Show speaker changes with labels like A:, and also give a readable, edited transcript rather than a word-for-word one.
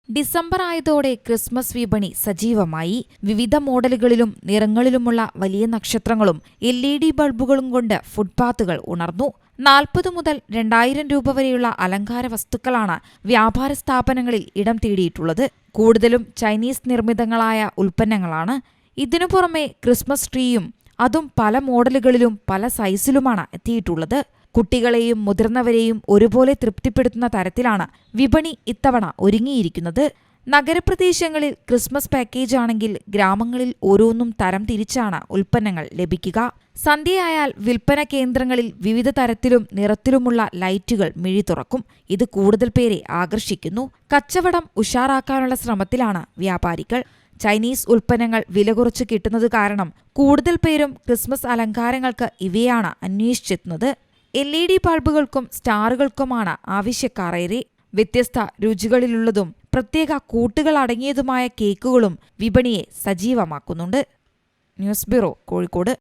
A: December ആയതോടെ Christmas വിപണി സജീവമായി. വിവിധ മോഡലുകളിലും നിറങ്ങളിലുമുള്ള വലിയ നക്ഷത്രങ്ങളും LED ബൾബുകളും കൊണ്ട് ഫുട്പാത്തുകൾ ഉണർന്നു. 40 മുതൽ 2000 രൂപ വരെയുള്ള അലങ്കാര വസ്തുക്കളാണ് വ്യാപാര സ്ഥാപനങ്ങളിൽ ഇടം തേടിയിട്ടുള്ളത്. കൂടുതലും ചൈനീസ് നിർമ്മിതങ്ങളായ ഉൽപ്പന്നങ്ങളാണ്. ഇതിനു പുറമെ ക്രിസ്മസ് ട്രീയും, അതും പല മോഡലുകളിലും പല സൈസിലുമാണ് എത്തിയിട്ടുള്ളത്. കുട്ടികളെയും മുതിർന്നവരെയും ഒരുപോലെ തൃപ്തിപ്പെടുത്തുന്ന തരത്തിലാണ് വിപണി ഇത്തവണ ഒരുങ്ങിയിരിക്കുന്നത്. നഗരപ്രദേശങ്ങളിൽ ക്രിസ്മസ് പാക്കേജ് ആണെങ്കിൽ ഗ്രാമങ്ങളിൽ ഓരോന്നും തരം തിരിച്ചാണ് ഉൽപ്പന്നങ്ങൾ ലഭിക്കുക. സന്ധ്യയായാൽ വിൽപ്പന കേന്ദ്രങ്ങളിൽ വിവിധ തരത്തിലും നിറത്തിലുമുള്ള ലൈറ്റുകൾ മിഴി തുറക്കും. ഇത് കൂടുതൽ പേരെ ആകർഷിക്കുന്നു. കച്ചവടം ഉഷാറാക്കാനുള്ള ശ്രമത്തിലാണ് വ്യാപാരികൾ. ചൈനീസ് ഉൽപ്പന്നങ്ങൾ വില കുറച്ച് കിട്ടുന്നത് കാരണം കൂടുതൽ പേരും ക്രിസ്മസ് അലങ്കാരങ്ങൾക്ക് ഇവയാണ് അന്വേഷിച്ചെത്തുന്നത്. LED ബൾബുകൾക്കും സ്റ്റാറുകൾക്കുമാണ് ആവശ്യക്കാരേറെ. വ്യത്യസ്ത രുചികളിലുള്ളതും പ്രത്യേക കൂട്ടുകൾ അടങ്ങിയതുമായ കേക്കുകളും വിപണിയെ സജീവമാക്കുന്നുണ്ട്. News bureau, Kozhikode.